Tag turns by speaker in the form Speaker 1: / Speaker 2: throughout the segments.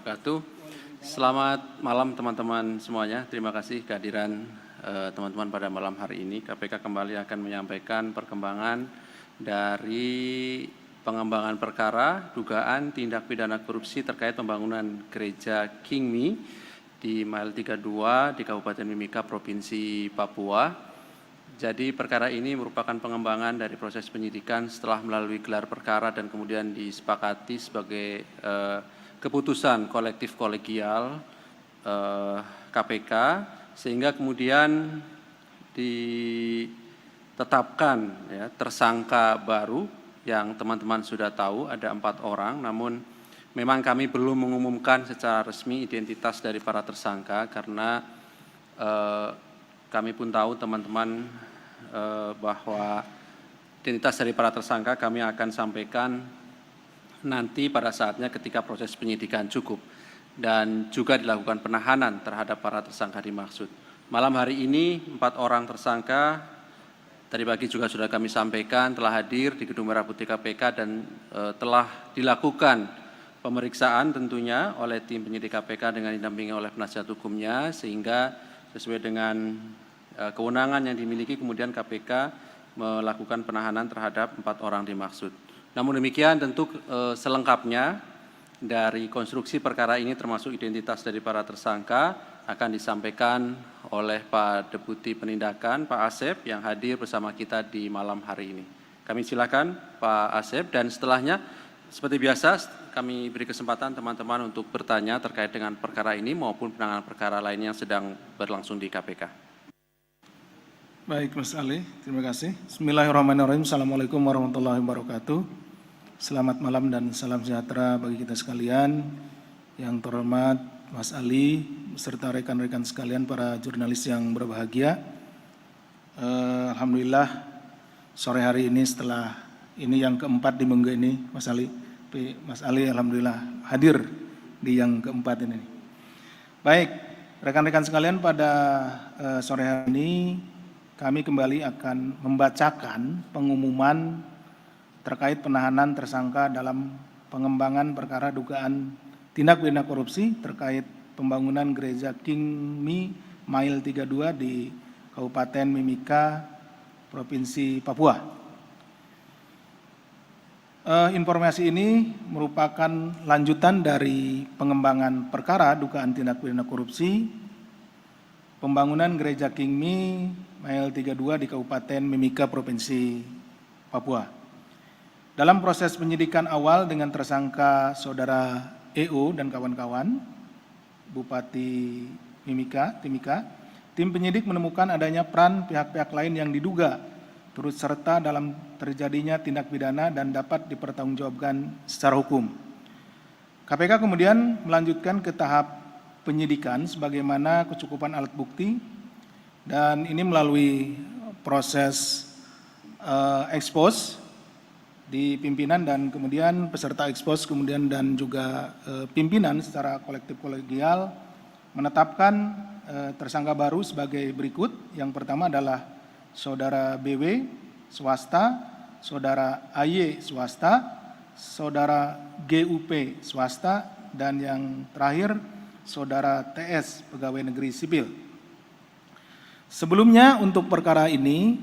Speaker 1: wabarakatuh. Selamat malam teman-teman semuanya. Terima kasih kehadiran teman-teman pada malam hari ini. KPK kembali akan menyampaikan perkembangan dari pengembangan perkara dugaan tindak pidana korupsi terkait pembangunan gereja King Mi di Mile 32 di Kabupaten Mimika, Provinsi Papua. Jadi perkara ini merupakan pengembangan dari proses penyidikan setelah melalui gelar perkara dan kemudian disepakati sebagai keputusan kolektif kolegial KPK, sehingga kemudian ditetapkan ya, tersangka baru yang teman-teman sudah tahu ada 4 orang, namun memang kami belum mengumumkan secara resmi identitas dari para tersangka karena kami pun tahu teman-teman bahwa identitas dari para tersangka kami akan sampaikan nanti pada saatnya ketika proses penyidikan cukup dan juga dilakukan penahanan terhadap para tersangka dimaksud. Malam hari ini 4 orang tersangka tadi pagi juga sudah kami sampaikan telah hadir di Gedung Merah Putih KPK dan telah dilakukan pemeriksaan tentunya oleh tim penyidik KPK dengan didampingi oleh penasihat hukumnya, sehingga sesuai dengan kewenangan yang dimiliki kemudian KPK melakukan penahanan terhadap 4 orang dimaksud. Namun demikian tentu selengkapnya dari konstruksi perkara ini termasuk identitas dari para tersangka akan disampaikan oleh Pak Deputi Penindakan Pak Asep yang hadir bersama kita di malam hari ini. Kami silakan Pak Asep, dan setelahnya seperti biasa kami beri kesempatan teman-teman untuk bertanya terkait dengan perkara ini maupun penanganan perkara lainnya yang sedang berlangsung di KPK.
Speaker 2: Baik Mas Ali, terima kasih. Bismillahirrahmanirrahim. Assalamualaikum warahmatullahi wabarakatuh. Selamat malam dan salam sejahtera bagi kita sekalian. Yang terhormat Mas Ali beserta rekan-rekan sekalian para jurnalis yang berbahagia. Alhamdulillah sore hari ini setelah ini yang keempat di minggu ini Mas Ali. Mas Ali alhamdulillah hadir di yang keempat ini. Baik, rekan-rekan sekalian, pada sore hari ini kami kembali akan membacakan pengumuman terkait penahanan tersangka dalam pengembangan perkara dugaan tindak pidana korupsi terkait pembangunan gereja King Mi Mile 32 di Kabupaten Mimika, Provinsi Papua. Informasi ini merupakan lanjutan dari pengembangan perkara dugaan tindak pidana korupsi pembangunan gereja King Mi Mile 32 di Kabupaten Mimika, Provinsi Papua. Dalam proses penyidikan awal dengan tersangka Saudara EO dan kawan-kawan, Bupati Timika, tim penyidik menemukan adanya peran pihak-pihak lain yang diduga turut serta dalam terjadinya tindak pidana dan dapat dipertanggungjawabkan secara hukum. KPK kemudian melanjutkan ke tahap penyidikan sebagaimana kecukupan alat bukti, dan ini melalui proses ekspos di pimpinan dan kemudian peserta ekspos kemudian dan juga pimpinan secara kolektif kolegial menetapkan tersangka baru sebagai berikut. Yang pertama adalah Saudara BW swasta, Saudara AY swasta, Saudara GUP swasta, dan yang terakhir Saudara TS pegawai negeri sipil. Sebelumnya untuk perkara ini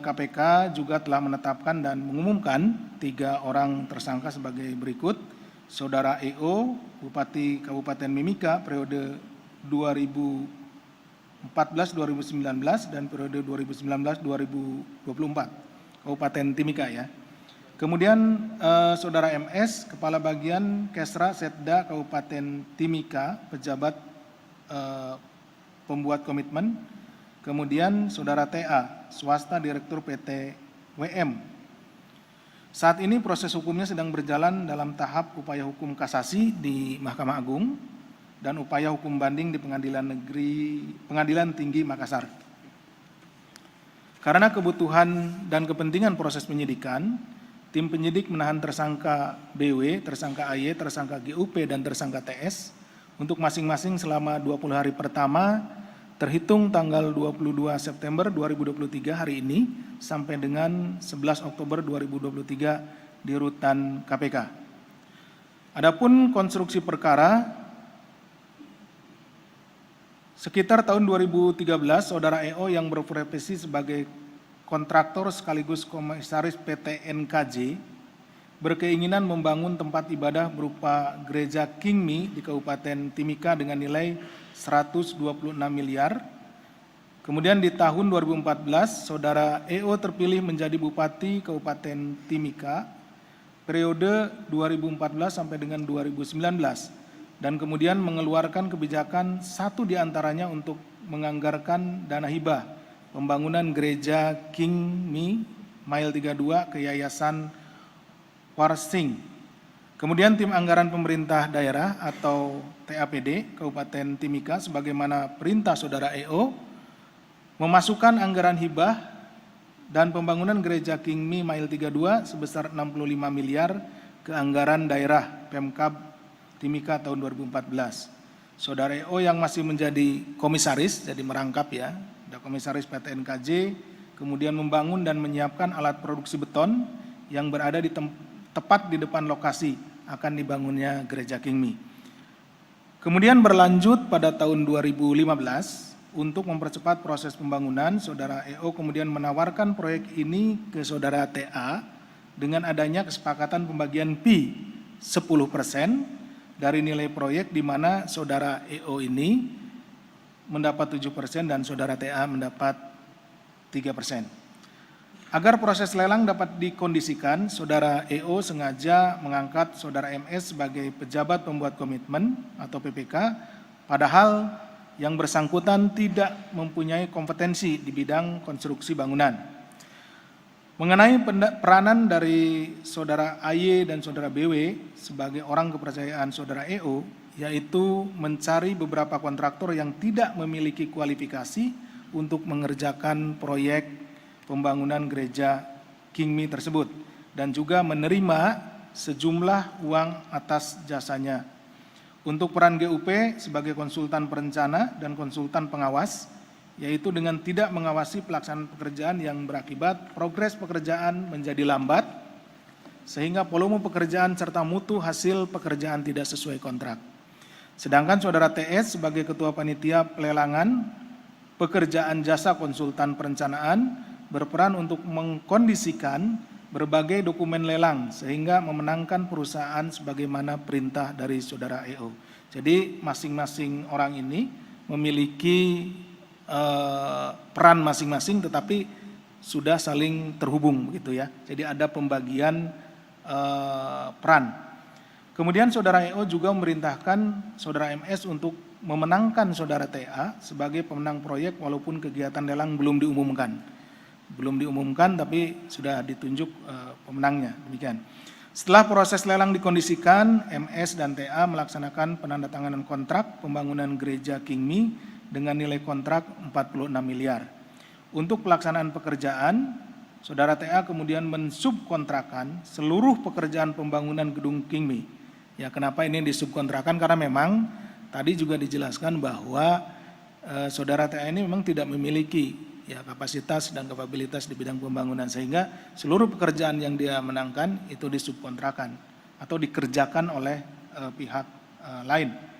Speaker 2: KPK juga telah menetapkan dan mengumumkan 3 orang tersangka sebagai berikut. Saudara EO, Bupati Kabupaten Mimika periode 2014-2019 dan periode 2019-2024, Kabupaten Timika ya. Kemudian Saudara MS, Kepala Bagian Kesra Setda Kabupaten Timika, pejabat pembuat komitmen. Kemudian Saudara TA, swasta Direktur PT WM. Saat ini proses hukumnya sedang berjalan dalam tahap upaya hukum kasasi di Mahkamah Agung dan upaya hukum banding di Pengadilan Tinggi Makassar. Karena kebutuhan dan kepentingan proses penyidikan, tim penyidik menahan tersangka BW, tersangka AY, tersangka GUP, dan tersangka TS untuk masing-masing selama 20 hari pertama terhitung tanggal 22 September 2023 hari ini sampai dengan 11 Oktober 2023 di rutan KPK. Adapun konstruksi perkara Sekitar tahun 2013, Saudara EO yang berprofesi sebagai kontraktor sekaligus komisaris PT NKJ berkeinginan membangun tempat ibadah berupa Gereja Kingmi di Kabupaten Timika dengan nilai 126 miliar. Kemudian di tahun 2014, Saudara EO terpilih menjadi Bupati Kabupaten Timika periode 2014 sampai dengan 2019 dan kemudian mengeluarkan kebijakan satu diantaranya untuk menganggarkan dana hibah pembangunan Gereja Kingmi Mile 32 ke Yayasan Warsing. Kemudian tim anggaran pemerintah daerah atau TAPD Kabupaten Timika sebagaimana perintah Saudara EO memasukkan anggaran hibah dan pembangunan Gereja Kingmi Mile 32 sebesar 65 miliar ke anggaran daerah Pemkab Timika tahun 2014. Saudara EO yang masih menjadi komisaris, jadi merangkap ya, ada komisaris PT NKJ, kemudian membangun dan menyiapkan alat produksi beton yang berada di tepat di depan lokasi akan dibangunnya Gereja Kingmi. Kemudian berlanjut pada tahun 2015, untuk mempercepat proses pembangunan, Saudara EO kemudian menawarkan proyek ini ke Saudara TA dengan adanya kesepakatan pembagian fee 10% dari nilai proyek di mana Saudara EO ini mendapat 7% dan Saudara TA mendapat 3%. Agar proses lelang dapat dikondisikan, Saudara EO sengaja mengangkat Saudara MS sebagai pejabat pembuat komitmen atau PPK, padahal yang bersangkutan tidak mempunyai kompetensi di bidang konstruksi bangunan. Mengenai peranan dari Saudara AY dan Saudara BW sebagai orang kepercayaan Saudara EO, yaitu mencari beberapa kontraktor yang tidak memiliki kualifikasi untuk mengerjakan proyek pembangunan Gereja Kingmi tersebut dan juga menerima sejumlah uang atas jasanya. Untuk peran GUP sebagai konsultan perencana dan konsultan pengawas, yaitu dengan tidak mengawasi pelaksanaan pekerjaan yang berakibat progres pekerjaan menjadi lambat, sehingga volume pekerjaan serta mutu hasil pekerjaan tidak sesuai kontrak. Sedangkan Saudara TS sebagai Ketua Panitia Pelelangan Pekerjaan Jasa Konsultan Perencanaan berperan untuk mengkondisikan berbagai dokumen lelang sehingga memenangkan perusahaan sebagaimana perintah dari Saudara EO. Jadi masing-masing orang ini memiliki peran masing-masing tetapi sudah saling terhubung gitu ya. Jadi ada pembagian peran. Kemudian Saudara EO juga memerintahkan Saudara MS untuk memenangkan Saudara TA sebagai pemenang proyek walaupun kegiatan lelang belum diumumkan. Belum diumumkan tapi sudah ditunjuk pemenangnya, demikian. Setelah proses lelang dikondisikan, MS dan TA melaksanakan penandatanganan kontrak pembangunan Gereja Kingmi dengan nilai kontrak 46 miliar. Untuk pelaksanaan pekerjaan, Saudara TA kemudian mensubkontrakan seluruh pekerjaan pembangunan gedung Kingmi. Ya, kenapa ini disubkontrakan? Karena memang tadi juga dijelaskan bahwa Saudara TA ini memang tidak memiliki ya kapasitas dan kapabilitas di bidang pembangunan sehingga seluruh pekerjaan yang dia menangkan itu disubkontrakan atau dikerjakan oleh pihak lain.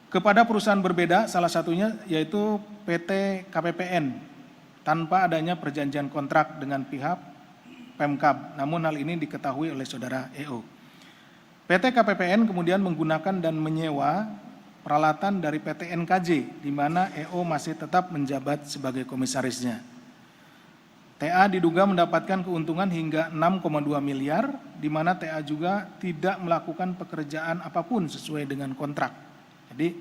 Speaker 2: Kepada perusahaan berbeda salah satunya yaitu PT KPPN tanpa adanya perjanjian kontrak dengan pihak Pemkab. Namun hal ini diketahui oleh Saudara EO. PT KPPN kemudian menggunakan dan menyewa peralatan dari PT NKJ, di mana EO masih tetap menjabat sebagai komisarisnya. TA diduga mendapatkan keuntungan hingga 6,2 miliar, di mana TA juga tidak melakukan pekerjaan apapun sesuai dengan kontrak. Jadi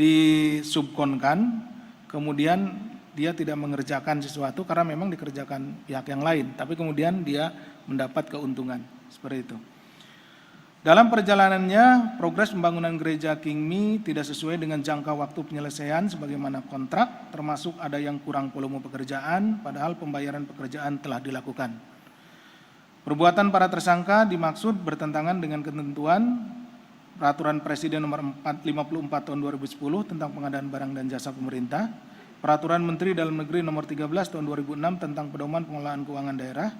Speaker 2: disubkonkan, kemudian dia tidak mengerjakan sesuatu karena memang dikerjakan pihak yang lain, tapi kemudian dia mendapat keuntungan, seperti itu. Dalam perjalanannya, progres pembangunan Gereja Kingmi tidak sesuai dengan jangka waktu penyelesaian sebagaimana kontrak, termasuk ada yang kurang volume pekerjaan, padahal pembayaran pekerjaan telah dilakukan. Perbuatan para tersangka dimaksud bertentangan dengan ketentuan Peraturan Presiden Nomor 54 Tahun 2010 tentang pengadaan barang dan jasa pemerintah, Peraturan Menteri Dalam Negeri Nomor 13 Tahun 2006 tentang pedoman pengelolaan keuangan daerah.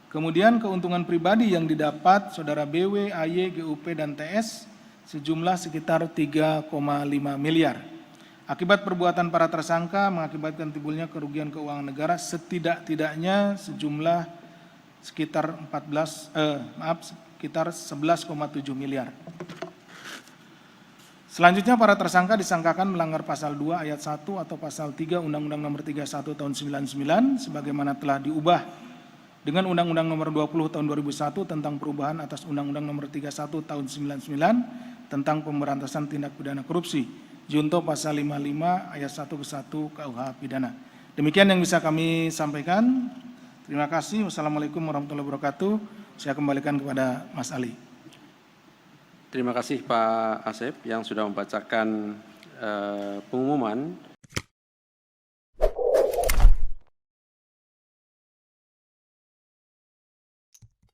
Speaker 2: Kemudian keuntungan pribadi yang didapat Saudara BW, AY, GUP, dan TS sejumlah sekitar 3,5 miliar. Akibat perbuatan para tersangka mengakibatkan timbulnya kerugian keuangan negara setidak-tidaknya sejumlah sekitar 11,7 miliar. Selanjutnya para tersangka disangkakan melanggar pasal 2 ayat 1 atau pasal 3 Undang-Undang Nomor 31 Tahun 99 sebagaimana telah diubah dengan Undang-Undang Nomor 20 Tahun 2001 tentang perubahan atas Undang-Undang Nomor 31 Tahun 99 tentang pemberantasan tindak pidana korupsi. Junto pasal 55 ayat 1 ke 1 KUH pidana. Demikian yang bisa kami sampaikan. Terima kasih. Wassalamualaikum warahmatullahi wabarakatuh. Saya kembalikan kepada Mas Ali.
Speaker 1: Terima kasih Pak Asep yang sudah membacakan pengumuman